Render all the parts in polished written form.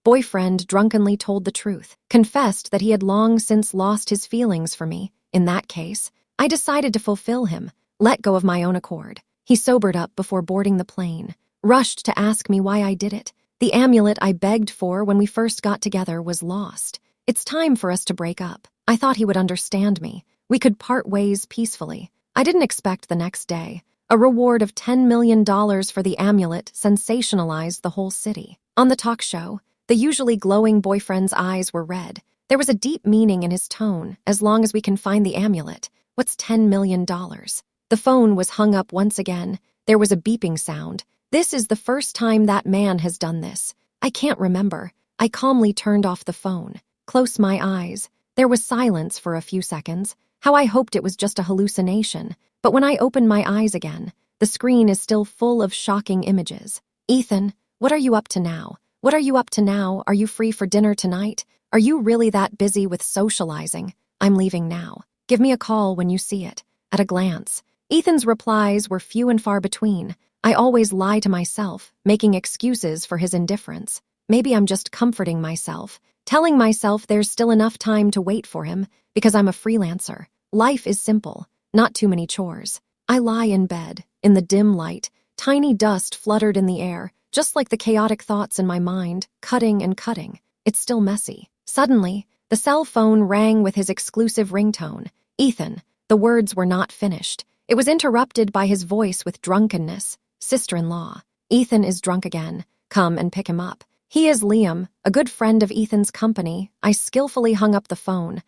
boyfriend drunkenly told the truth, confessed that he had long since lost his feelings for me. In that case, I decided to fulfill him, let go of my own accord. He sobered up before boarding the plane, rushed to ask me why I did it. The amulet I begged for when we first got together was lost. It's time for us to break up. I thought he would understand me. We could part ways peacefully. I didn't expect the next day. A reward of $10 million for the amulet sensationalized the whole city. On the talk show, the usually glowing boyfriend's eyes were red. There was a deep meaning in his tone. As long as we can find the amulet, what's $10 million? The phone was hung up once again. There was a beeping sound. This is the first time that man has done this. I can't remember. I calmly turned off the phone. Close my eyes. There was silence for a few seconds. How I hoped it was just a hallucination. But when I opened my eyes again, the screen is still full of shocking images. Ethan, what are you up to now? What are you up to now? Are you free for dinner tonight? Are you really that busy with socializing? I'm leaving now. Give me a call when you see it. At a glance, Ethan's replies were few and far between. I always lie to myself, making excuses for his indifference. Maybe I'm just comforting myself, telling myself there's still enough time to wait for him because I'm a freelancer. Life is simple, not too many chores. I lie in bed. In the dim light, tiny dust fluttered in the air, just like the chaotic thoughts in my mind, cutting and cutting. It's still messy. Suddenly, the cell phone rang with his exclusive ringtone. Ethan. The words were not finished. It was interrupted by his voice with drunkenness. Sister-in-law. Ethan is drunk again. Come and pick him up. He is Liam, a good friend of Ethan's company. I skillfully hung up the phone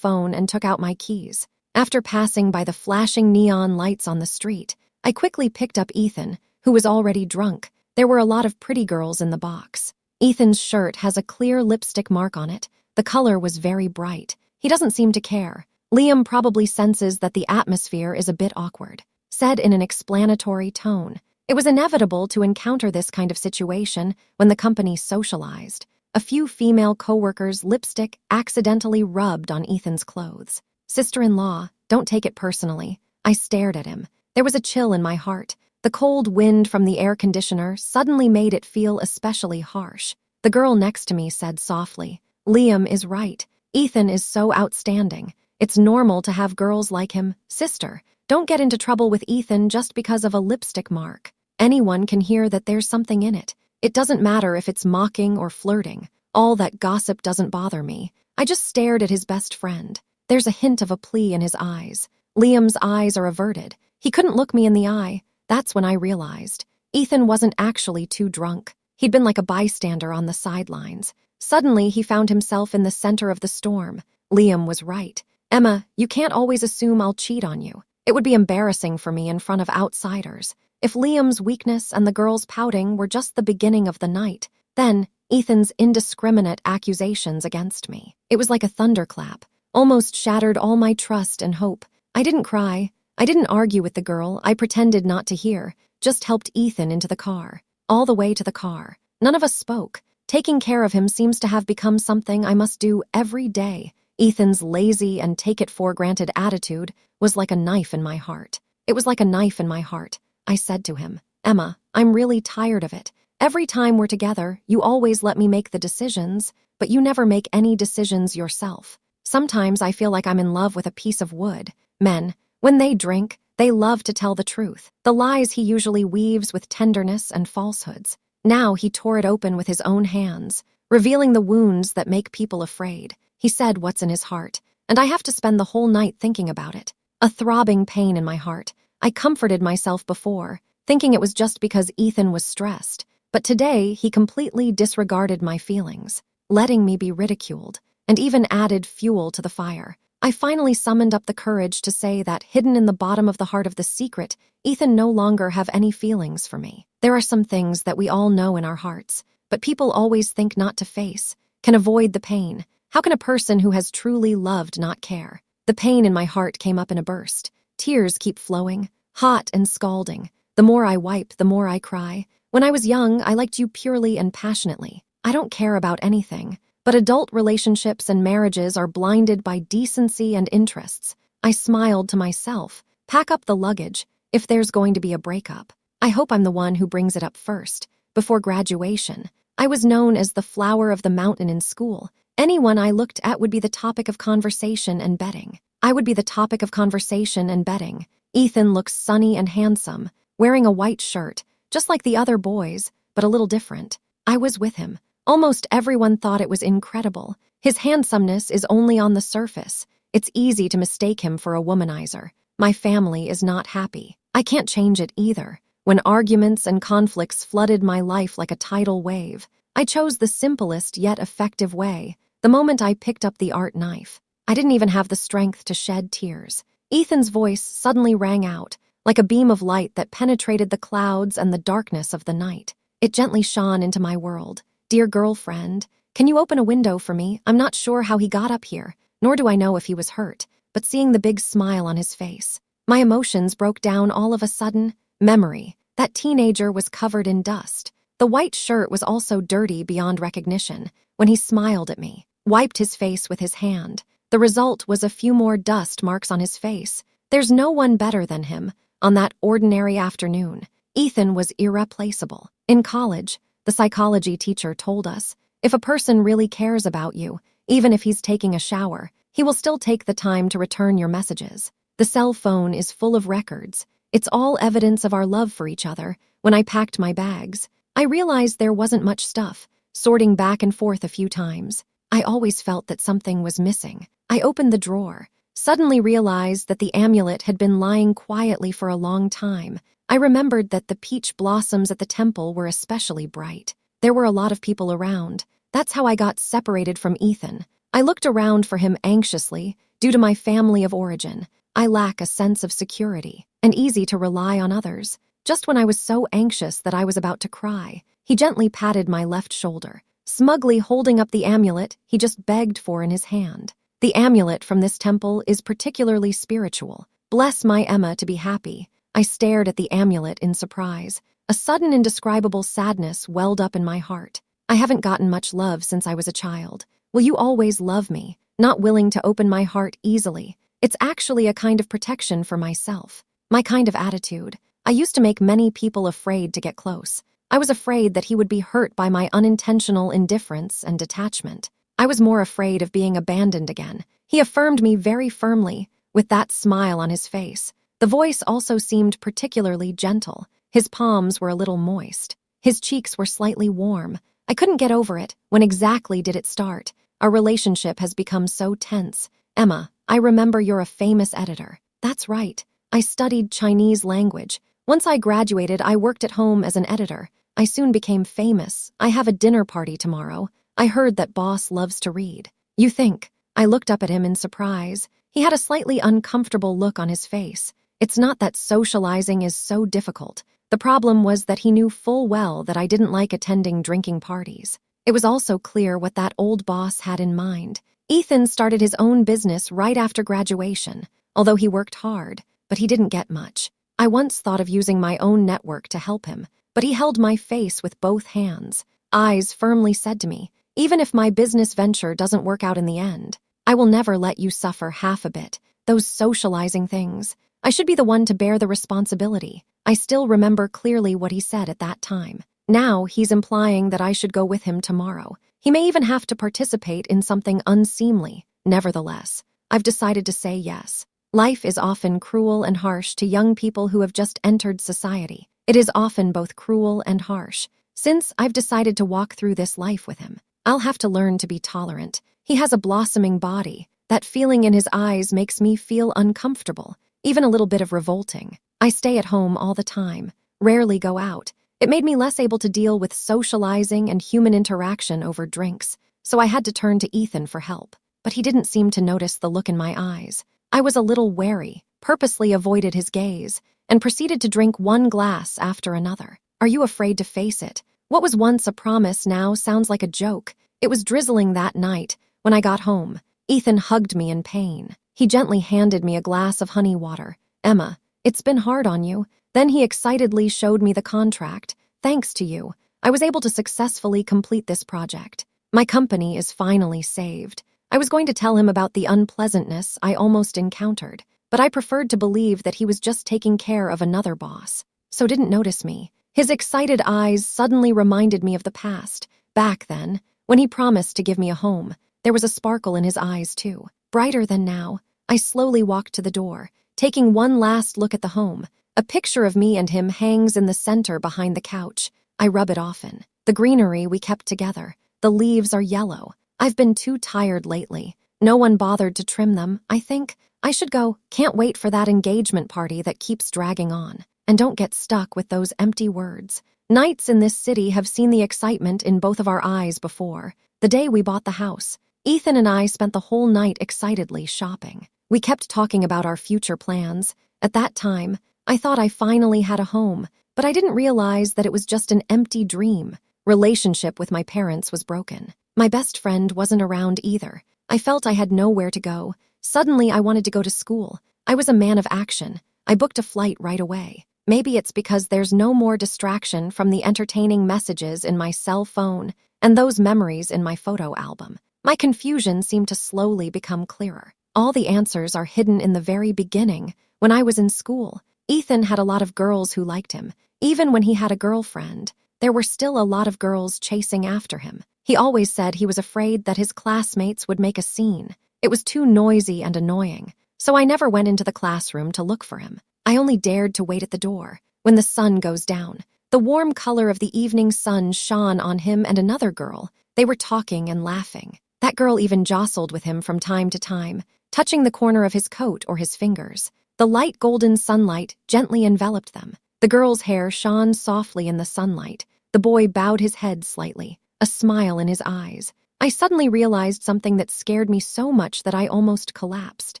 and took out my keys. After passing by the flashing neon lights on the street, I quickly picked up Ethan, who was already drunk. There were a lot of pretty girls in the box. Ethan's shirt has a clear lipstick mark on it. The color was very bright. He doesn't seem to care. Liam probably senses that the atmosphere is a bit awkward. Said in an explanatory tone. It was inevitable to encounter this kind of situation when the company socialized. A few female coworkers' lipstick accidentally rubbed on Ethan's clothes. Sister-in-law, don't take it personally. I stared at him. There was a chill in my heart. The cold wind from the air conditioner suddenly made it feel especially harsh. The girl next to me said softly, Liam is right. Ethan is so outstanding. It's normal to have girls like him. Sister, don't get into trouble with Ethan just because of a lipstick mark. Anyone can hear that there's something in it. It doesn't matter if it's mocking or flirting. All that gossip doesn't bother me. I just stared at his best friend. There's a hint of a plea in his eyes. Liam's eyes are averted. He couldn't look me in the eye. That's when I realized. Ethan wasn't actually too drunk. He'd been like a bystander on the sidelines. Suddenly, he found himself in the center of the storm. Liam was right. Emma, you can't always assume I'll cheat on you. It would be embarrassing for me in front of outsiders. If Liam's weakness and the girls pouting were just the beginning of the night, then Ethan's indiscriminate accusations against me. It was like a thunderclap, almost shattered all my trust and hope. I didn't cry. I didn't argue with the girl. I pretended not to hear, just helped Ethan into the car. All the way to the car. None of us spoke. Taking care of him seems to have become something I must do every day. Ethan's lazy and take-it-for-granted attitude was like a knife in my heart. It was like a knife in my heart. I said to him, Emma, I'm really tired of it. Every time we're together, you always let me make the decisions, but you never make any decisions yourself. Sometimes I feel like I'm in love with a piece of wood. Men, when they drink, they love to tell the truth. The lies he usually weaves with tenderness and falsehoods. Now he tore it open with his own hands, revealing the wounds that make people afraid. He said what's in his heart, and I have to spend the whole night thinking about it. A throbbing pain in my heart. I comforted myself before, thinking it was just because Ethan was stressed, but today he completely disregarded my feelings, letting me be ridiculed, and even added fuel to the fire. I finally summoned up the courage to say that hidden in the bottom of the heart of the secret, Ethan no longer have any feelings for me. There are some things that we all know in our hearts, but people always think not to face, can avoid the pain. How can a person who has truly loved not care? The pain in my heart came up in a burst. Tears keep flowing, hot and scalding. The more I wipe, the more I cry. When I was young, I liked you purely and passionately. I don't care about anything, but adult relationships and marriages are blinded by decency and interests. I smiled to myself. Pack up the luggage if there's going to be a breakup. I hope I'm the one who brings it up first. Before graduation, I was known as the flower of the mountain in school. Anyone I looked at would be the topic of conversation and betting. I would be the topic of conversation and betting. Ethan looks sunny and handsome, wearing a white shirt, just like the other boys, but a little different. I was with him. Almost everyone thought it was incredible. His handsomeness is only on the surface. It's easy to mistake him for a womanizer. My family is not happy. I can't change it either. When arguments and conflicts flooded my life like a tidal wave, I chose the simplest yet effective way. The moment I picked up the art knife, I didn't even have the strength to shed tears. Ethan's voice suddenly rang out, like a beam of light that penetrated the clouds and the darkness of the night. It gently shone into my world. "Dear girlfriend, can you open a window for me? I'm not sure how he got up here, nor do I know if he was hurt, but seeing the big smile on his face, my emotions broke down all of a sudden. Memory. That teenager was covered in dust. The white shirt was also dirty beyond recognition. When he smiled at me, wiped his face with his hand, the result was a few more dust marks on his face. There's no one better than him. On that ordinary afternoon, Ethan was irreplaceable. In college, the psychology teacher told us, if a person really cares about you, even if he's taking a shower, he will still take the time to return your messages. The cell phone is full of records. It's all evidence of our love for each other. When I packed my bags, I realized there wasn't much stuff, sorting back and forth a few times. I always felt that something was missing. I opened the drawer, suddenly realized that the amulet had been lying quietly for a long time. I remembered that the peach blossoms at the temple were especially bright. There were a lot of people around. That's how I got separated from Ethan. I looked around for him anxiously. Due to my family of origin, I lack a sense of security and easy to rely on others. Just when I was so anxious that I was about to cry, he gently patted my left shoulder, smugly holding up the amulet he just begged for in his hand. The amulet from this temple is particularly spiritual. Bless my Emma to be happy. I stared at the amulet in surprise. A sudden indescribable sadness welled up in my heart. I haven't gotten much love since I was a child. Will you always love me? Not willing to open my heart easily. It's actually a kind of protection for myself. My kind of attitude. I used to make many people afraid to get close. I was afraid that he would be hurt by my unintentional indifference and detachment. I was more afraid of being abandoned again. He affirmed me very firmly, with that smile on his face. The voice also seemed particularly gentle. His palms were a little moist. His cheeks were slightly warm. I couldn't get over it. When exactly did it start? Our relationship has become so tense. Emma, I remember you're a famous editor. That's right. I studied Chinese language. Once I graduated, I worked at home as an editor. I soon became famous. I have a dinner party tomorrow. I heard that boss loves to read. You think? I looked up at him in surprise. He had a slightly uncomfortable look on his face. It's not that socializing is so difficult. The problem was that he knew full well that I didn't like attending drinking parties. It was also clear what that old boss had in mind. Ethan started his own business right after graduation, although he worked hard, but he didn't get much. I once thought of using my own network to help him, but he held my face with both hands. Eyes firmly said to me, even if my business venture doesn't work out in the end, I will never let you suffer half a bit. Those socializing things. I should be the one to bear the responsibility. I still remember clearly what he said at that time. Now he's implying that I should go with him tomorrow. He may even have to participate in something unseemly. Nevertheless, I've decided to say yes. Life is often cruel and harsh to young people who have just entered society. It is often both cruel and harsh. Since I've decided to walk through this life with him, I'll have to learn to be tolerant. He has a blossoming body. That feeling in his eyes makes me feel uncomfortable, even a little bit of revolting. I stay at home all the time, rarely go out. It made me less able to deal with socializing and human interaction over drinks, so I had to turn to Ethan for help. But he didn't seem to notice the look in my eyes. I was a little wary, purposely avoided his gaze, and proceeded to drink one glass after another. Are you afraid to face it? What was once a promise now sounds like a joke. It was drizzling that night. When I got home, Ethan hugged me in pain. He gently handed me a glass of honey water. Emma, it's been hard on you. Then he excitedly showed me the contract. Thanks to you, I was able to successfully complete this project. My company is finally saved. I was going to tell him about the unpleasantness I almost encountered, but I preferred to believe that he was just taking care of another boss, so didn't notice me. His excited eyes suddenly reminded me of the past. Back then, when he promised to give me a home, there was a sparkle in his eyes too, brighter than now. I slowly walked to the door, taking one last look at the home. A picture of me and him hangs in the center behind the couch. I rub it often. The greenery we kept together. The leaves are yellow. I've been too tired lately. No one bothered to trim them. I think I should go. Can't wait for that engagement party that keeps dragging on. And don't get stuck with those empty words. Nights in this city have seen the excitement in both of our eyes before. The day we bought the house, Ethan and I spent the whole night excitedly shopping. We kept talking about our future plans. At that time, I thought I finally had a home, but I didn't realize that it was just an empty dream. Relationship with my parents was broken. My best friend wasn't around either. I felt I had nowhere to go. Suddenly, I wanted to go to school. I was a man of action. I booked a flight right away. Maybe it's because there's no more distraction from the entertaining messages in my cell phone and those memories in my photo album. My confusion seemed to slowly become clearer. All the answers are hidden in the very beginning. When I was in school, Ethan had a lot of girls who liked him. Even when he had a girlfriend, there were still a lot of girls chasing after him. He always said he was afraid that his classmates would make a scene. It was too noisy and annoying, so I never went into the classroom to look for him. I only dared to wait at the door. When the sun goes down, the warm color of the evening sun shone on him and another girl. They were talking and laughing. That girl even jostled with him from time to time, touching the corner of his coat or his fingers. The light golden sunlight gently enveloped them. The girl's hair shone softly in the sunlight. The boy bowed his head slightly, a smile in his eyes. I suddenly realized something that scared me so much that I almost collapsed.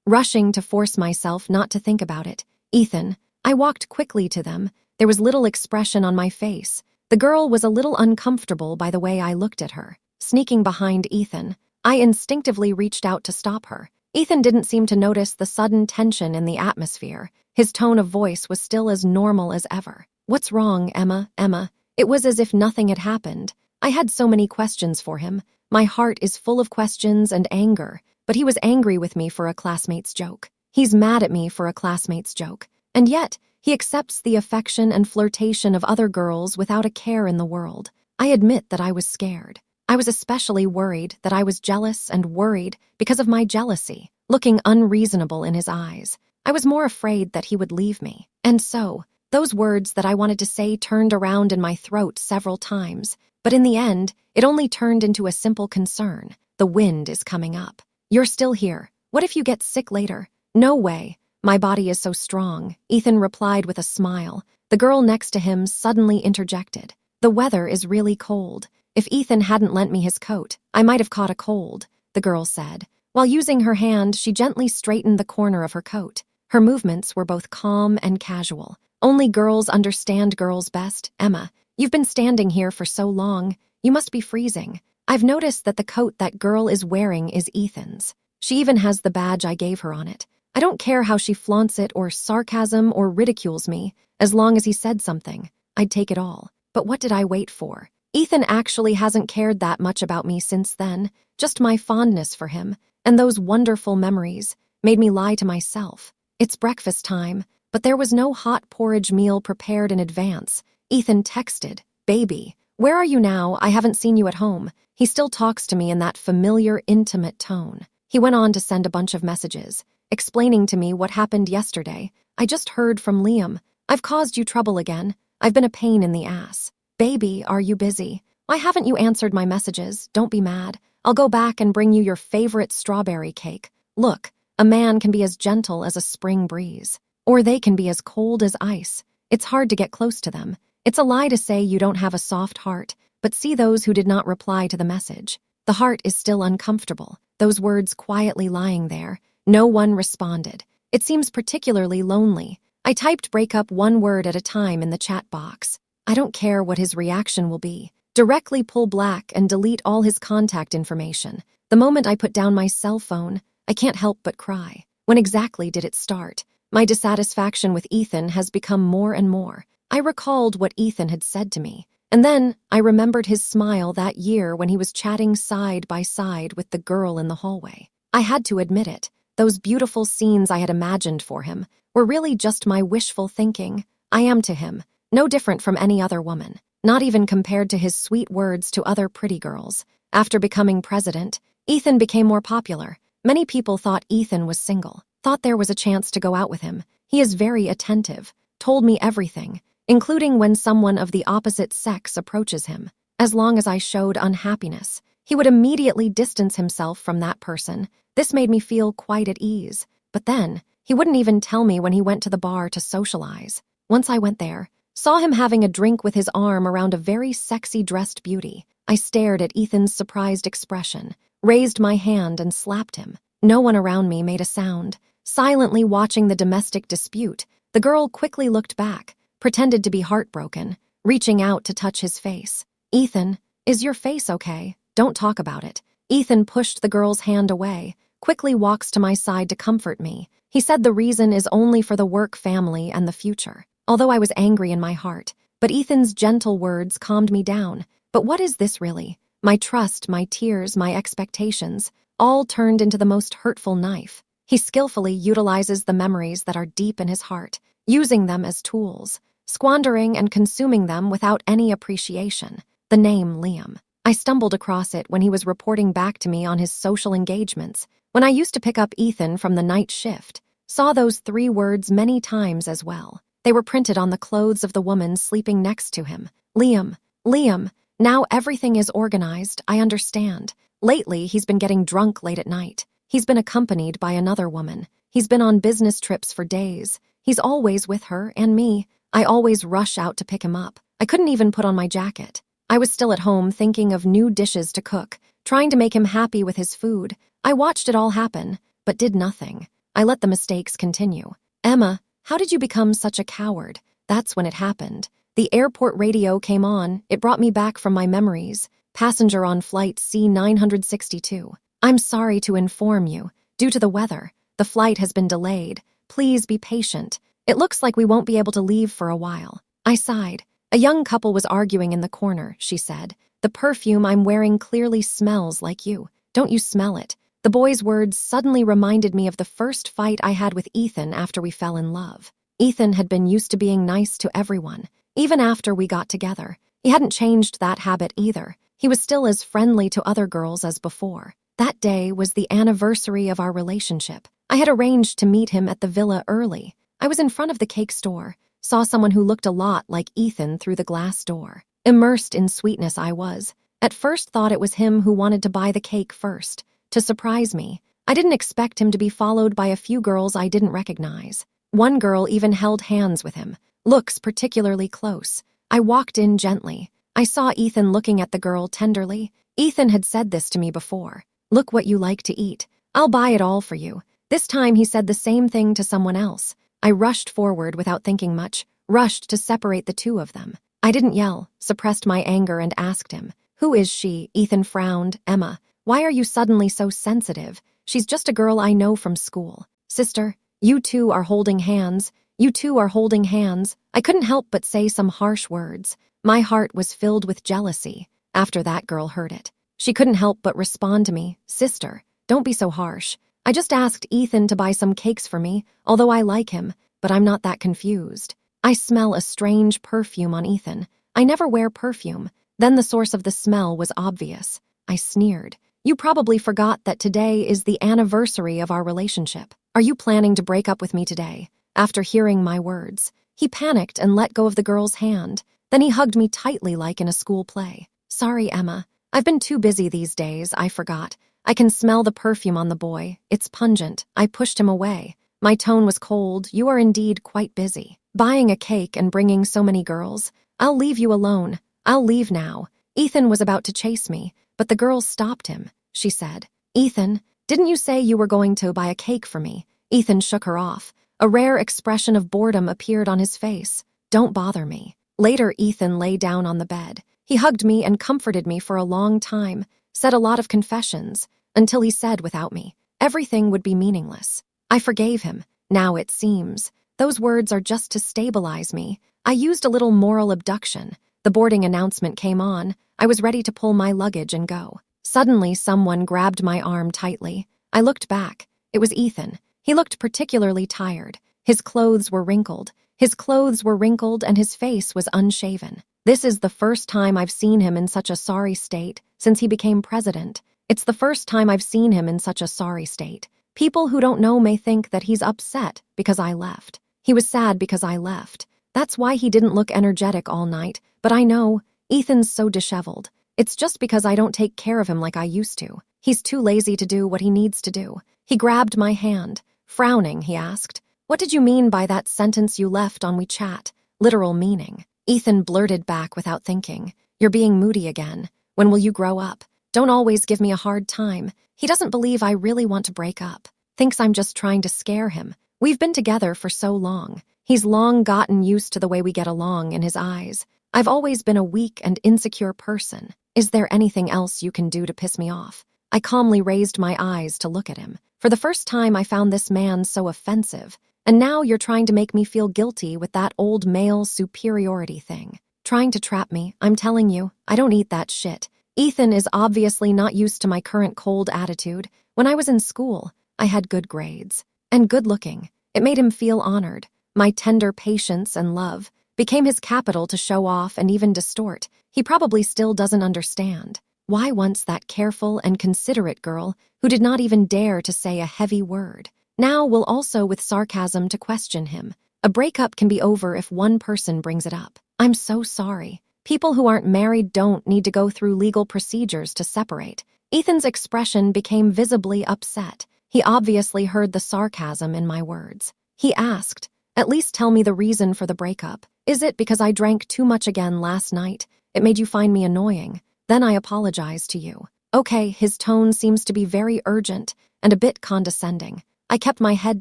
Rushing to force myself not to think about it, Ethan, I walked quickly to them. There was little expression on my face. The girl was a little uncomfortable by the way I looked at her. Sneaking behind Ethan, I instinctively reached out to stop her. Ethan didn't seem to notice the sudden tension in the atmosphere. His tone of voice was still as normal as ever. "What's wrong, Emma? Emma?" It was as if nothing had happened. I had so many questions for him. My heart is full of questions and anger, but he was angry with me for a classmate's joke. He's mad at me for a classmate's joke. And yet, he accepts the affection and flirtation of other girls without a care in the world. I admit that I was scared. I was especially worried that I was jealous and worried because of my jealousy, looking unreasonable in his eyes. I was more afraid that he would leave me. And so, those words that I wanted to say turned around in my throat several times, but in the end, it only turned into a simple concern. The wind is coming up. You're still here. What if you get sick later? No way. My body is so strong, Ethan replied with a smile. The girl next to him suddenly interjected. The weather is really cold. If Ethan hadn't lent me his coat, I might have caught a cold, the girl said. While using her hand, she gently straightened the corner of her coat. Her movements were both calm and casual. Only girls understand girls best. Emma, you've been standing here for so long. You must be freezing. I've noticed that the coat that girl is wearing is Ethan's. She even has the badge I gave her on it. I don't care how she flaunts it or sarcasm or ridicules me. As long as he said something, I'd take it all. But what did I wait for? Ethan actually hasn't cared that much about me since then. Just my fondness for him and those wonderful memories made me lie to myself. It's breakfast time, but there was no hot porridge meal prepared in advance. Ethan texted, "Baby, where are you now? I haven't seen you at home." He still talks to me in that familiar, intimate tone. He went on to send a bunch of messages, explaining to me what happened yesterday. "I just heard from Liam. I've caused you trouble again. I've been a pain in the ass. Baby, are you busy? Why haven't you answered my messages? Don't be mad. I'll go back and bring you your favorite strawberry cake. Look, a man can be as gentle as a spring breeze, or they can be as cold as ice. It's hard to get close to them. It's a lie to say you don't have a soft heart, but see those who did not reply to the message. The heart is still uncomfortable, those words quietly lying there. No one responded. It seems particularly lonely. I typed break up one word at a time in the chat box. I don't care what his reaction will be. Directly pull black and delete all his contact information. The moment I put down my cell phone, I can't help but cry. When exactly did it start? My dissatisfaction with Ethan has become more and more. I recalled what Ethan had said to me, and then I remembered his smile that year when he was chatting side by side with the girl in the hallway. I had to admit it. Those beautiful scenes I had imagined for him were really just my wishful thinking. I am to him no different from any other woman. not even compared to his sweet words to other pretty girls. After becoming president, Ethan became more popular. Many people thought Ethan was single, thought there was a chance to go out with him. He is very attentive, told me everything, including when someone of the opposite sex approaches him. As long as I showed unhappiness, he would immediately distance himself from that person. This made me feel quite at ease. But then, he wouldn't even tell me when he went to the bar to socialize. Once I went there, saw him having a drink with his arm around a very sexy dressed beauty. I stared at Ethan's surprised expression, raised my hand and slapped him. No one around me made a sound. Silently watching the domestic dispute, the girl quickly looked back, pretended to be heartbroken, reaching out to touch his face. "Ethan, is your face okay? Don't talk about it." Ethan pushed the girl's hand away, quickly walks to my side to comfort me. He said the reason is only for the work, family, and the future. Although I was angry in my heart, but Ethan's gentle words calmed me down. But what is this really? My trust, my tears, my expectations, all turned into the most hurtful knife. He skillfully utilizes the memories that are deep in his heart, using them as tools, squandering and consuming them without any appreciation. The name Liam. I stumbled across it when he was reporting back to me on his social engagements. When I used to pick up Ethan from the night shift, saw those 3 words many times as well. They were printed on the clothes of the woman sleeping next to him. Liam, Liam. Now everything is organized, I understand. Lately, he's been getting drunk late at night. He's been accompanied by another woman. He's been on business trips for days. He's always with her and me. I always rush out to pick him up. I couldn't even put on my jacket. I was still at home thinking of new dishes to cook, trying to make him happy with his food. I watched it all happen, but did nothing. I let the mistakes continue. "Emma, how did you become such a coward?" That's when it happened. The airport radio came on. It brought me back from my memories. "Passenger on flight C962. I'm sorry to inform you, due to the weather, the flight has been delayed. Please be patient. It looks like we won't be able to leave for a while." I sighed. "A young couple was arguing in the corner," she said. "The perfume I'm wearing clearly smells like you. Don't you smell it?" The boy's words suddenly reminded me of the first fight I had with Ethan after we fell in love. Ethan had been used to being nice to everyone, even after we got together. He hadn't changed that habit either. He was still as friendly to other girls as before. That day was the anniversary of our relationship. I had arranged to meet him at the villa early. I was in front of the cake store, saw someone who looked a lot like Ethan through the glass door. Immersed in sweetness I was. At first thought it was him who wanted to buy the cake first, to surprise me. I didn't expect him to be followed by a few girls I didn't recognize. One girl even held hands with him, looks particularly close. I walked in gently. I saw Ethan looking at the girl tenderly. Ethan had said this to me before. "Look what you like to eat. I'll buy it all for you." This time he said the same thing to someone else. I rushed forward without thinking much, rushed to separate the two of them. I didn't yell, suppressed my anger and asked him, "Who is she?" Ethan frowned. "Emma, why are you suddenly so sensitive? She's just a girl I know from school." "Sister, you two are holding hands. You two are holding hands." I couldn't help but say some harsh words. My heart was filled with jealousy after that girl heard it. She couldn't help but respond to me, "Sister, don't be so harsh. I just asked Ethan to buy some cakes for me, although I like him, but I'm not that confused." I smell a strange perfume on Ethan. I never wear perfume. Then the source of the smell was obvious. I sneered. "You probably forgot that today is the anniversary of our relationship. Are you planning to break up with me today?" After hearing my words, he panicked and let go of the girl's hand. Then he hugged me tightly like in a school play. "Sorry, Emma. I've been too busy these days, I forgot. I can smell the perfume on the boy. It's pungent." I pushed him away. My tone was cold. "You are indeed quite busy. Buying a cake and bringing so many girls. I'll leave you alone. I'll leave now." Ethan was about to chase me, but the girl stopped him. She said, "Ethan, didn't you say you were going to buy a cake for me?" Ethan shook her off. A rare expression of boredom appeared on his face. "Don't bother me." Later, Ethan lay down on the bed. He hugged me and comforted me for a long time, said a lot of confessions, until he said without me, everything would be meaningless. I forgave him. Now it seems. Those words are just to stabilize me. I used a little moral abduction. The boarding announcement came on. I was ready to pull my luggage and go. Suddenly, someone grabbed my arm tightly. I looked back. It was Ethan. He looked particularly tired. His clothes were wrinkled. And his face was unshaven. This is the first time I've seen him in such a sorry state since he became president. It's the first time I've seen him in such a sorry state. People who don't know may think that he's upset because I left. He was sad because I left. That's why he didn't look energetic all night, but I know, Ethan's so disheveled. It's just because I don't take care of him like I used to. He's too lazy to do what he needs to do. He grabbed my hand. Frowning, he asked, "What did you mean by that sentence you left on WeChat? Literal meaning." Ethan blurted back without thinking, "You're being moody again. When will you grow up? Don't always give me a hard time." He doesn't believe I really want to break up. Thinks I'm just trying to scare him. We've been together for so long. He's long gotten used to the way we get along in his eyes. I've always been a weak and insecure person. Is there anything else you can do to piss me off? I calmly raised my eyes to look at him. For the first time, I found this man so offensive. And now you're trying to make me feel guilty with that old male superiority thing. Trying to trap me, I'm telling you, I don't eat that shit. Ethan is obviously not used to my current cold attitude. When I was in school, I had good grades. And good looking. It made him feel honored. My tender patience and love became his capital to show off and even distort. He probably still doesn't understand. Why once that careful and considerate girl who did not even dare to say a heavy word? Now will also with sarcasm to question him. A breakup can be over if one person brings it up. I'm so sorry. People who aren't married don't need to go through legal procedures to separate. Ethan's expression became visibly upset. He obviously heard the sarcasm in my words. He asked, "At least tell me the reason for the breakup. Is it because I drank too much again last night? It made you find me annoying. Then I apologize to you." Okay, his tone seems to be very urgent and a bit condescending. I kept my head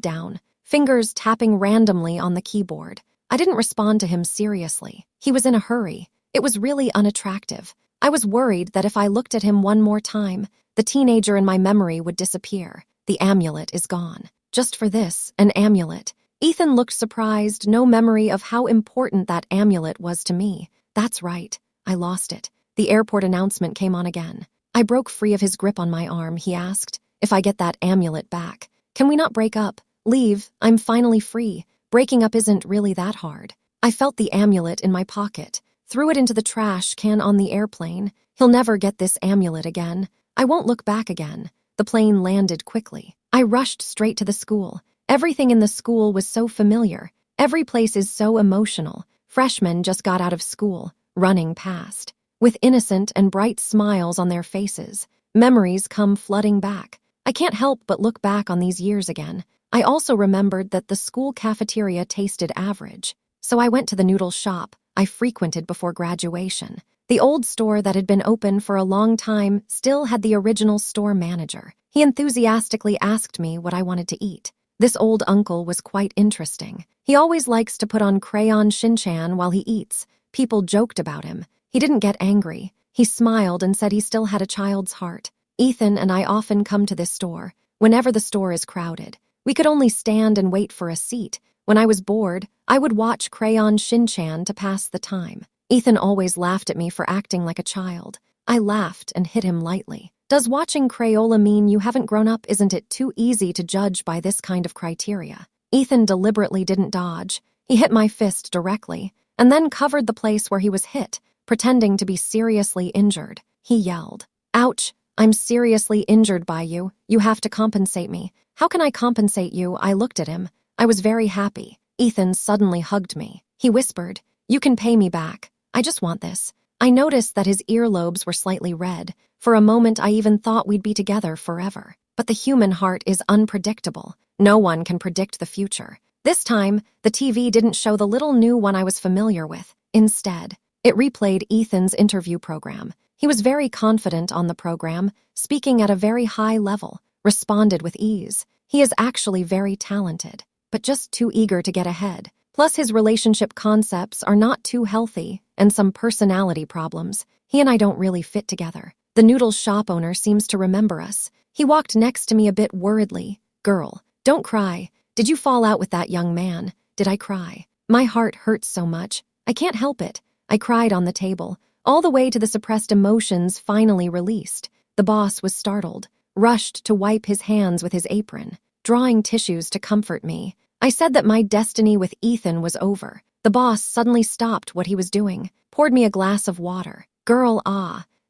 down, fingers tapping randomly on the keyboard. I didn't respond to him seriously. He was in a hurry. It was really unattractive. I was worried that if I looked at him one more time, the teenager in my memory would disappear. The amulet is gone. Just for this, an amulet. Ethan looked surprised, no memory of how important that amulet was to me. That's right, I lost it. The airport announcement came on again. I broke free of his grip on my arm. He asked, "If I get that amulet back, can we not break up? Leave, I'm finally free. Breaking up isn't really that hard." I felt the amulet in my pocket, threw it into the trash can on the airplane. He'll never get this amulet again. I won't look back again. The plane landed quickly. I rushed straight to the school. Everything in the school was so familiar. Every place is so emotional. Freshmen just got out of school, running past, with innocent and bright smiles on their faces. Memories come flooding back. I can't help but look back on these years again. I also remembered that the school cafeteria tasted average, so I went to the noodle shop I frequented before graduation. The old store that had been open for a long time still had the original store manager. He enthusiastically asked me what I wanted to eat. This old uncle was quite interesting. He always likes to put on Crayon Shin-chan while he eats. People joked about him. He didn't get angry. He smiled and said he still had a child's heart. Ethan and I often come to this store, whenever the store is crowded. We could only stand and wait for a seat. When I was bored, I would watch Crayon Shin-chan to pass the time. Ethan always laughed at me for acting like a child. I laughed and hit him lightly. Does watching Crayola mean you haven't grown up? Isn't it too easy to judge by this kind of criteria? Ethan deliberately didn't dodge. He hit my fist directly, and then covered the place where he was hit, pretending to be seriously injured. He yelled, "Ouch! I'm seriously injured by you. You have to compensate me." "How can I compensate you?" I looked at him. I was very happy. Ethan suddenly hugged me. He whispered, "You can pay me back. I just want this." I noticed that his earlobes were slightly red. For a moment, I even thought we'd be together forever. But the human heart is unpredictable. No one can predict the future. This time, the TV didn't show the little new one I was familiar with. Instead, it replayed Ethan's interview program. He was very confident on the program, speaking at a very high level, responded with ease. He is actually very talented, but just too eager to get ahead. Plus, his relationship concepts are not too healthy and some personality problems. He and I don't really fit together. The noodle shop owner seems to remember us. He walked next to me a bit worriedly. "Girl, don't cry. Did you fall out with that young man?" Did I cry? My heart hurts so much. I can't help it. I cried on the table, all the way to the suppressed emotions finally released. The boss was startled, rushed to wipe his hands with his apron, drawing tissues to comfort me. I said that my destiny with Ethan was over. The boss suddenly stopped what he was doing, poured me a glass of water. Girl,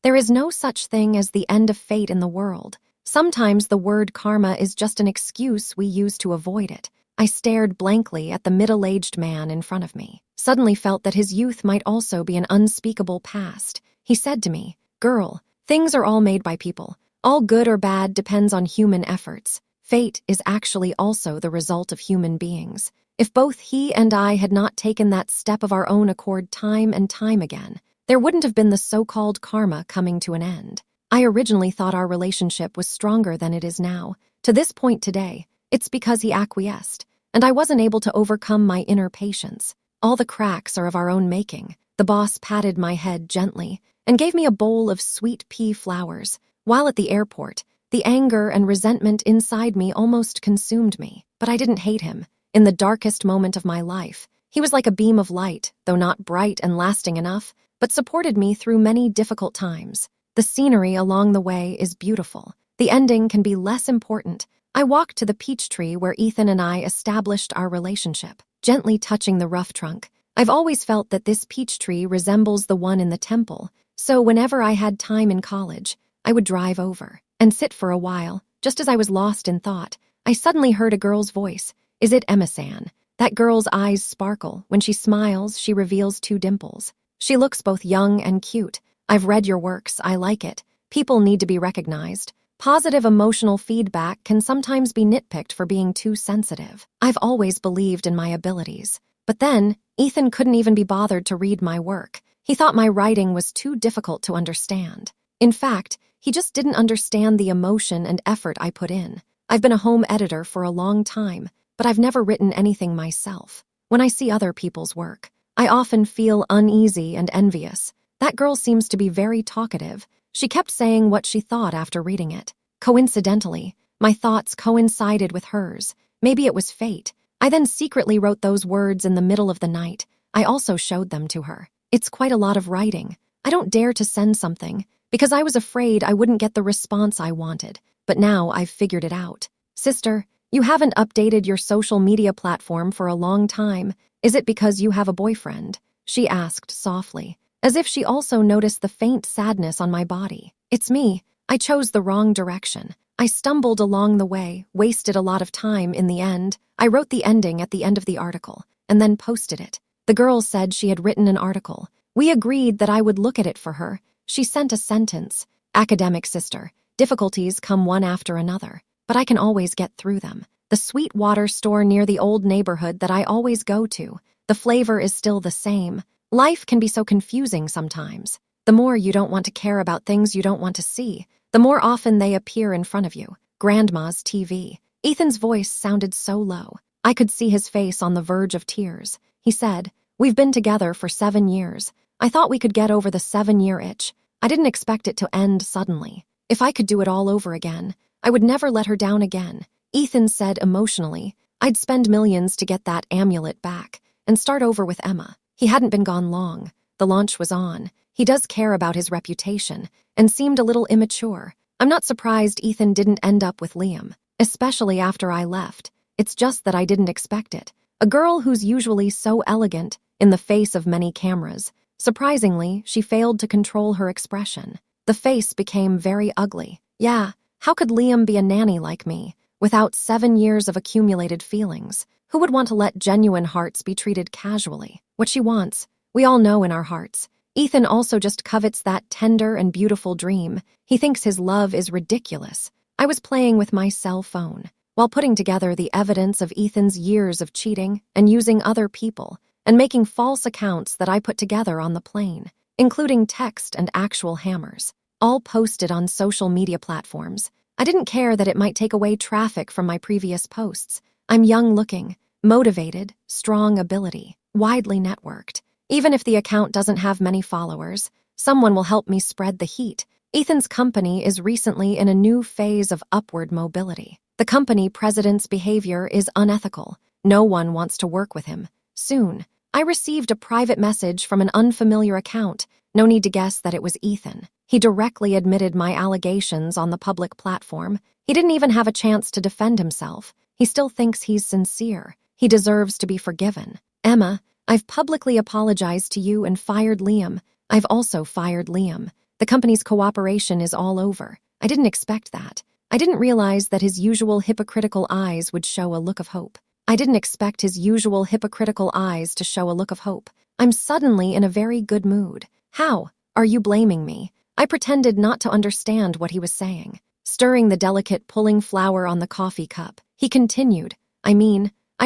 there is no such thing as the end of fate in the world. Sometimes the word karma is just an excuse we use to avoid it. I stared blankly at the middle-aged man in front of me, suddenly felt that his youth might also be an unspeakable past. He said to me, "Girl, things are all made by people. All good or bad depends on human efforts. Fate is actually also the result of human beings. If both he and I had not taken that step of our own accord time and time again, there wouldn't have been the so-called karma coming to an end." I originally thought our relationship was stronger than it is now. To this point today, it's because he acquiesced, and I wasn't able to overcome my inner patience. All the cracks are of our own making. The boss patted my head gently and gave me a bowl of sweet pea flowers. While at the airport, the anger and resentment inside me almost consumed me, but I didn't hate him. In the darkest moment of my life, he was like a beam of light, though not bright and lasting enough, but supported me through many difficult times. The scenery along the way is beautiful. The ending can be less important. I walked to the peach tree where Ethan and I established our relationship, gently touching the rough trunk. I've always felt that this peach tree resembles the one in the temple, so whenever I had time in college, I would drive over and sit for a while. Just as I was lost in thought, I suddenly heard a girl's voice. "Is it Emma-san?" That girl's eyes sparkle. When she smiles, she reveals 2 dimples. She looks both young and cute. "I've read your works. I like it. People need to be recognized. Positive emotional feedback can sometimes be nitpicked for being too sensitive. I've always believed in my abilities." But then, Ethan couldn't even be bothered to read my work. He thought my writing was too difficult to understand. In fact, he just didn't understand the emotion and effort I put in. I've been a home editor for a long time, but I've never written anything myself. When I see other people's work, I often feel uneasy and envious. That girl seems to be very talkative. She kept saying what she thought after reading it. Coincidentally, my thoughts coincided with hers. Maybe it was fate. I then secretly wrote those words in the middle of the night. I also showed them to her. It's quite a lot of writing. I don't dare to send something, because I was afraid I wouldn't get the response I wanted. But now I've figured it out. "Sister, you haven't updated your social media platform for a long time. Is it because you have a boyfriend?" she asked softly, as if she also noticed the faint sadness on my body. "It's me. I chose the wrong direction. I stumbled along the way, wasted a lot of time in the end." I wrote the ending at the end of the article, and then posted it. The girl said she had written an article. We agreed that I would look at it for her. She sent a sentence. "Academic sister, difficulties come one after another, but I can always get through them. The sweet water store near the old neighborhood that I always go to, the flavor is still the same. Life can be so confusing sometimes. The more you don't want to care about things you don't want to see, the more often they appear in front of you." Grandma's TV. Ethan's voice sounded so low. I could see his face on the verge of tears. He said, "We've been together for 7 years. I thought we could get over the 7-year itch. I didn't expect it to end suddenly. If I could do it all over again, I would never let her down again." Ethan said emotionally, "I'd spend millions to get that amulet back and start over with Emma." He hadn't been gone long. The launch was on. He does care about his reputation and seemed a little immature. I'm not surprised Ethan didn't end up with Liam, especially after I left. It's just that I didn't expect it. A girl who's usually so elegant in the face of many cameras. Surprisingly, she failed to control her expression. The face became very ugly. Yeah, how could Liam be a nanny like me, without 7 years of accumulated feelings? Who would want to let genuine hearts be treated casually? What she wants, we all know in our hearts. Ethan also just covets that tender and beautiful dream. He thinks his love is ridiculous. I was playing with my cell phone while putting together the evidence of Ethan's years of cheating and using other people and making false accounts that I put together on the plane, including text and actual hammers, all posted on social media platforms. I didn't care that it might take away traffic from my previous posts. I'm young-looking, motivated, strong ability, widely networked. Even if the account doesn't have many followers, someone will help me spread the heat. Ethan's company is recently in a new phase of upward mobility. The company president's behavior is unethical. No one wants to work with him. Soon, I received a private message from an unfamiliar account. No need to guess that it was Ethan. He directly admitted my allegations on the public platform. He didn't even have a chance to defend himself. He still thinks he's sincere. He deserves to be forgiven. "Emma, I've publicly apologized to you and fired Liam. I've also fired Liam. The company's cooperation is all over. I didn't expect that. I didn't realize that his usual hypocritical eyes would show a look of hope. I didn't expect his usual hypocritical eyes to show a look of hope. I'm suddenly in a very good mood. How? Are you blaming me? I pretended not to understand what he was saying. Stirring the delicate pulling flower on the coffee cup, he continued, I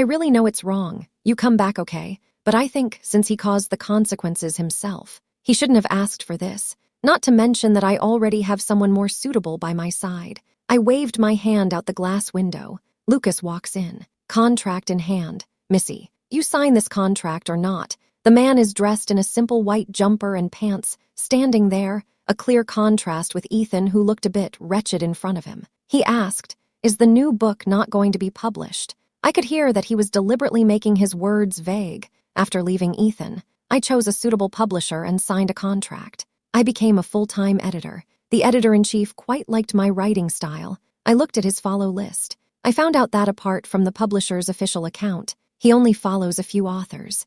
really know it's wrong. You come back okay? But I think, since he caused the consequences himself, he shouldn't have asked for this. Not to mention that I already have someone more suitable by my side. I waved my hand out the glass window. Lucas walks in, contract in hand. Missy, you sign this contract or not? The man is dressed in a simple white jumper and pants, standing there, a clear contrast with Ethan, who looked a bit wretched in front of him. He asked, "Is the new book not going to be published?" I could hear that he was deliberately making his words vague. After leaving Ethan, I chose a suitable publisher and signed a contract. I became a full-time editor. The editor-in-chief quite liked my writing style. I looked at his follow list. I found out that apart from the publisher's official account, he only follows a few authors.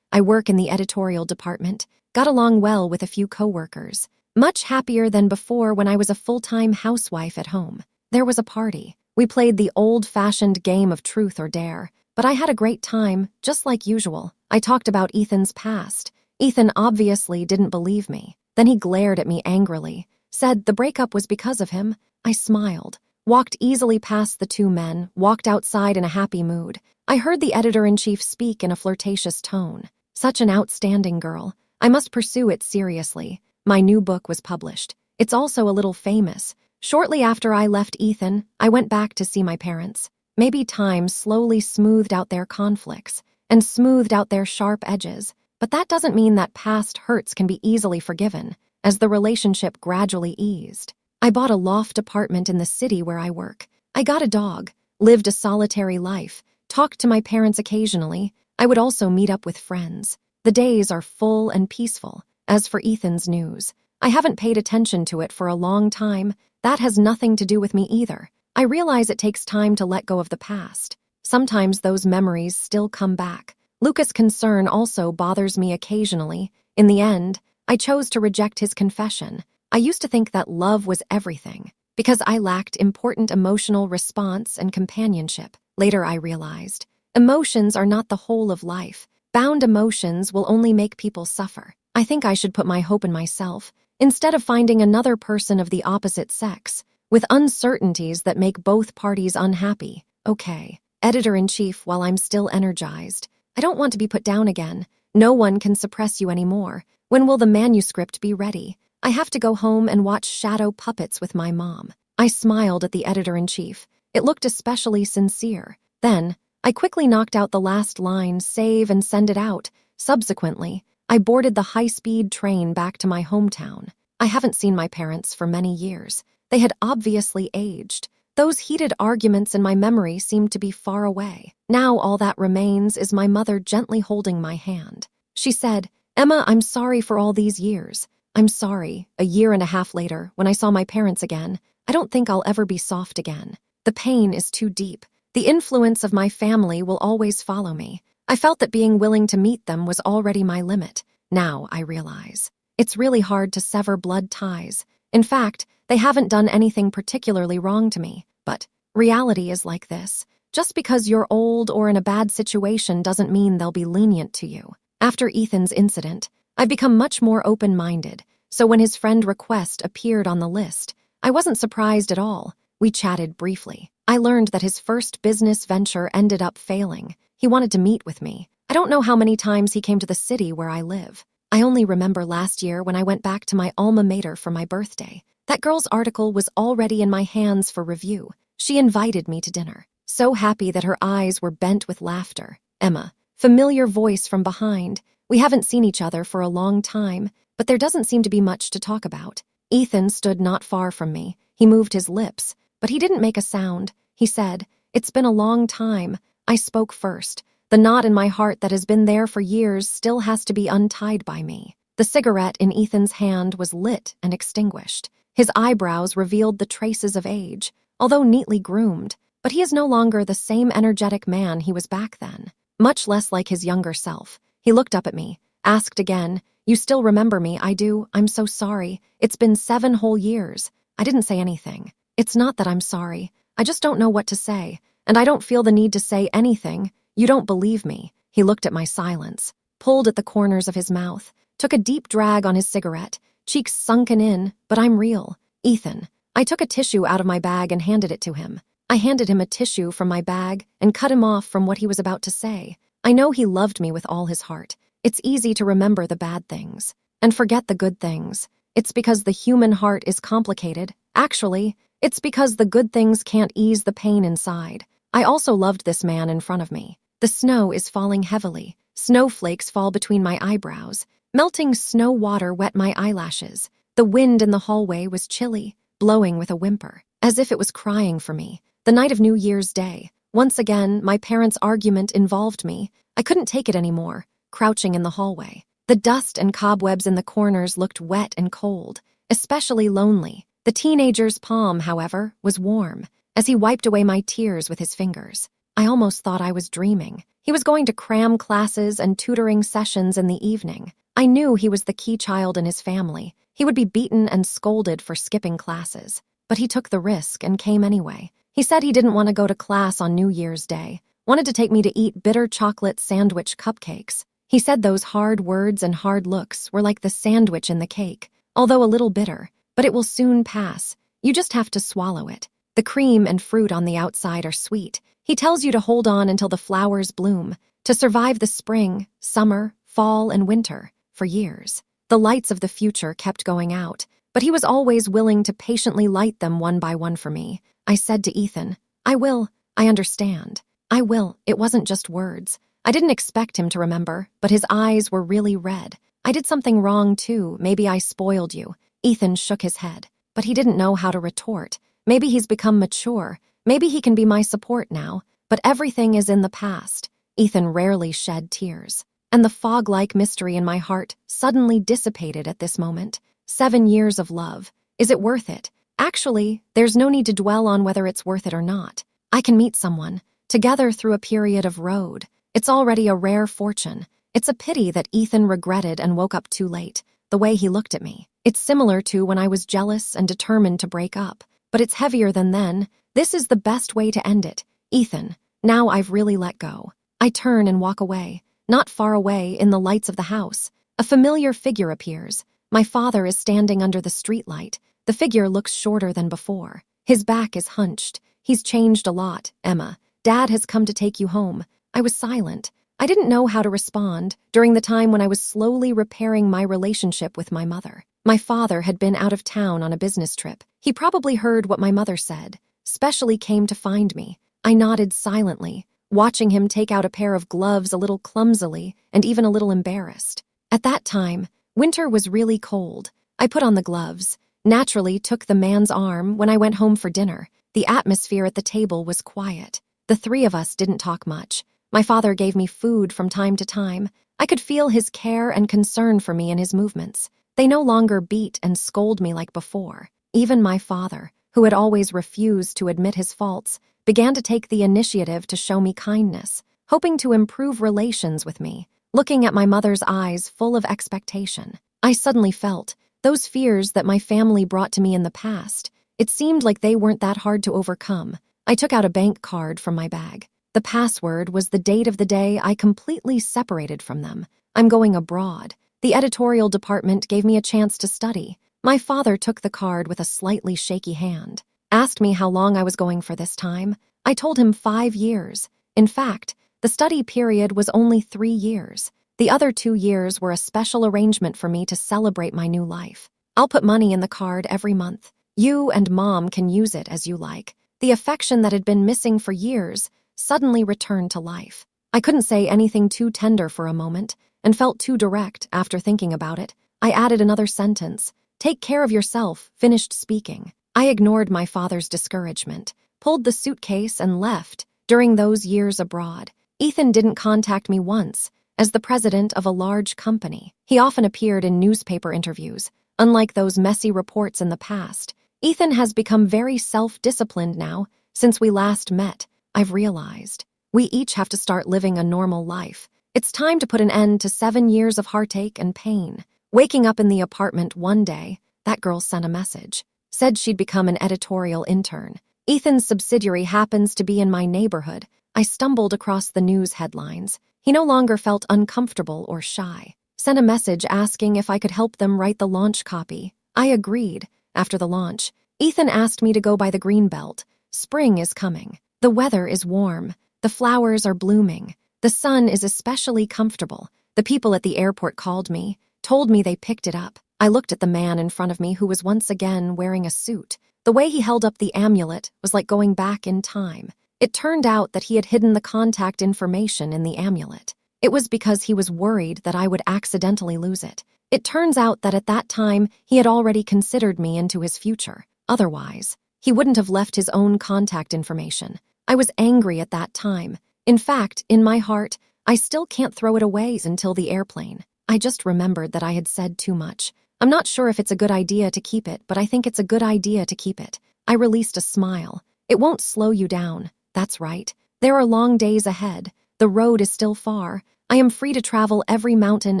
I work in the editorial department, got along well with a few coworkers, much happier than before when I was a full-time housewife at home. There was a party. We played the old-fashioned game of truth or dare, but I had a great time, just like usual. I talked about Ethan's past. Ethan obviously didn't believe me. Then he glared at me angrily, said the breakup was because of him. I smiled, walked easily past the two men, walked outside in a happy mood. I heard the editor-in-chief speak in a flirtatious tone. Such an outstanding girl. I must pursue it seriously. My new book was published. It's also a little famous. Shortly after I left Ethan, I went back to see my parents. Maybe time slowly smoothed out their conflicts and smoothed out their sharp edges, but that doesn't mean that past hurts can be easily forgiven, as the relationship gradually eased. I bought a loft apartment in the city where I work. I got a dog, lived a solitary life, talked to my parents occasionally. I would also meet up with friends. The days are full and peaceful. As for Ethan's news, I haven't paid attention to it for a long time. That has nothing to do with me either. I realize it takes time to let go of the past. Sometimes those memories still come back. Lucas' concern also bothers me occasionally. In the end, I chose to reject his confession. I used to think that love was everything, because I lacked important emotional response and companionship. Later I realized, emotions are not the whole of life. Bound emotions will only make people suffer. I think I should put my hope in myself, instead of finding another person of the opposite sex, with uncertainties that make both parties unhappy. Okay, editor-in-chief, while I'm still energized, I don't want to be put down again. No one can suppress you anymore. When will the manuscript be ready? I have to go home and watch shadow puppets with my mom. I smiled at the editor-in-chief. It looked especially sincere. Then, I quickly knocked out the last line, save and send it out. Subsequently, I boarded the high-speed train back to my hometown. I haven't seen my parents for many years. They had obviously aged. Those heated arguments in my memory seemed to be far away. Now all that remains is my mother gently holding my hand. She said, "Emma, I'm sorry for all these years. I'm sorry." A year and a half later, when I saw my parents again, I don't think I'll ever be soft again. The pain is too deep. The influence of my family will always follow me. I felt that being willing to meet them was already my limit. Now I realize it's really hard to sever blood ties. In fact, they haven't done anything particularly wrong to me. But reality is like this. Just because you're old or in a bad situation doesn't mean they'll be lenient to you. After Ethan's incident, I've become much more open-minded, so when his friend request appeared on the list, I wasn't surprised at all. We chatted briefly. I learned that his first business venture ended up failing. He wanted to meet with me. I don't know how many times he came to the city where I live. I only remember last year when I went back to my alma mater for my birthday. That girl's article was already in my hands for review. She invited me to dinner, so happy that her eyes were bent with laughter. "Emma," familiar voice from behind. We haven't seen each other for a long time, but there doesn't seem to be much to talk about. Ethan stood not far from me. He moved his lips, but he didn't make a sound. He said, "It's been a long time." I spoke first. The knot in my heart that has been there for years still has to be untied by me. The cigarette in Ethan's hand was lit and extinguished. His eyebrows revealed the traces of age, although neatly groomed, but he is no longer the same energetic man he was back then. much less like his younger self. He looked up at me, asked again, "You still remember me?" "I do. I'm so sorry. It's been 7 whole years." I didn't say anything. "It's not that I'm sorry. I just don't know what to say. And I don't feel the need to say anything. You don't believe me." He looked at my silence, pulled at the corners of his mouth, took a deep drag on his cigarette, cheeks sunken in. "But I'm real. Ethan." I took a tissue out of my bag and handed it to him. I handed him a tissue from my bag and cut him off from what he was about to say. I know he loved me with all his heart. It's easy to remember the bad things and forget the good things. It's because the human heart is complicated. Actually, it's because the good things can't ease the pain inside. I also loved this man in front of me. The snow is falling heavily. Snowflakes fall between my eyebrows. Melting snow water wet my eyelashes. The wind in the hallway was chilly, blowing with a whimper, as if it was crying for me. The night of New Year's Day, once again, my parents' argument involved me. I couldn't take it anymore, crouching in the hallway. The dust and cobwebs in the corners looked wet and cold, especially lonely. The teenager's palm, however, was warm, as he wiped away my tears with his fingers. I almost thought I was dreaming. He was going to cram classes and tutoring sessions in the evening. I knew he was the key child in his family. He would be beaten and scolded for skipping classes. But he took the risk and came anyway. He said he didn't want to go to class on New Year's Day, wanted to take me to eat bitter chocolate sandwich cupcakes. He said those hard words and hard looks were like the sandwich in the cake, although a little bitter. "But it will soon pass. You just have to swallow it. The cream and fruit on the outside are sweet. He tells you to hold on until the flowers bloom, to survive the spring, summer, fall, and winter." For years, the lights of the future kept going out, but he was always willing to patiently light them one by one for me. I said to Ethan, "I will. I understand. I will." It wasn't just words. I didn't expect him to remember, but his eyes were really red. "I did something wrong too. Maybe I spoiled you." Ethan shook his head, but he didn't know how to retort. Maybe he's become mature. Maybe he can be my support now. But everything is in the past. Ethan rarely shed tears, and the fog-like mystery in my heart suddenly dissipated at this moment. 7 years of love. Is it worth it? Actually, there's no need to dwell on whether it's worth it or not. I can meet someone, together through a period of road. It's already a rare fortune. It's a pity that Ethan regretted and woke up too late. The way he looked at me. It's similar to when I was jealous and determined to break up. But it's heavier than then. This is the best way to end it. Ethan, now I've really let go. I turn and walk away. Not far away, in the lights of the house, a familiar figure appears. My father is standing under the streetlight. The figure looks shorter than before. His back is hunched. He's changed a lot. "Emma, Dad has come to take you home." I was silent. I didn't know how to respond during the time when I was slowly repairing my relationship with my mother. My father had been out of town on a business trip. He probably heard what my mother said, specially came to find me. I nodded silently, watching him take out a pair of gloves a little clumsily and even a little embarrassed. At that time, winter was really cold. I put on the gloves, naturally took the man's arm when I went home for dinner. The atmosphere at the table was quiet. The 3 of us didn't talk much. My father gave me food from time to time. I could feel his care and concern for me in his movements. They no longer beat and scold me like before. Even my father, who had always refused to admit his faults, began to take the initiative to show me kindness, hoping to improve relations with me. Looking at my mother's eyes full of expectation, I suddenly felt those fears that my family brought to me in the past. It seemed like they weren't that hard to overcome. I took out a bank card from my bag. The password was the date of the day I completely separated from them. "I'm going abroad." The editorial department gave me a chance to study. My father took the card with a slightly shaky hand, asked me how long I was going for this time. I told him 5 years. In fact, the study period was only 3 years. The other 2 years were a special arrangement for me to celebrate my new life. "I'll put money in the card every month. You and Mom can use it as you like." The affection that had been missing for years suddenly returned to life. I couldn't say anything too tender for a moment, and felt too direct after thinking about it. I added another sentence. "Take care of yourself," finished speaking. I ignored my father's discouragement, pulled the suitcase and left. During those years abroad, Ethan didn't contact me once. As the president of a large company, he often appeared in newspaper interviews. Unlike those messy reports in the past, Ethan has become very self-disciplined now. Since we last met, I've realized We each have to start living a normal life. It's time to put an end to 7 years of heartache and pain. Waking up in the apartment one day, that girl sent a message. Said she'd become an editorial intern. Ethan's subsidiary happens to be in my neighborhood. I stumbled across the news headlines. He no longer felt uncomfortable or shy. Sent a message asking if I could help them write the launch copy. I agreed. After the launch, Ethan asked me to go by the Greenbelt. Spring is coming. The weather is warm. The flowers are blooming. The sun is especially comfortable. The people at the airport called me, told me they picked it up. I looked at the man in front of me who was once again wearing a suit. The way he held up the amulet was like going back in time. It turned out that he had hidden the contact information in the amulet. It was because he was worried that I would accidentally lose it. It turns out that at that time, he had already considered me into his future. Otherwise, he wouldn't have left his own contact information. I was angry at that time. In fact, in my heart, I still can't throw it away until the airplane. I just remembered that I had said too much. I'm not sure if it's a good idea to keep it, but I think it's a good idea to keep it. I released a smile. It won't slow you down. That's right. There are long days ahead. The road is still far. I am free to travel every mountain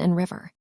and river.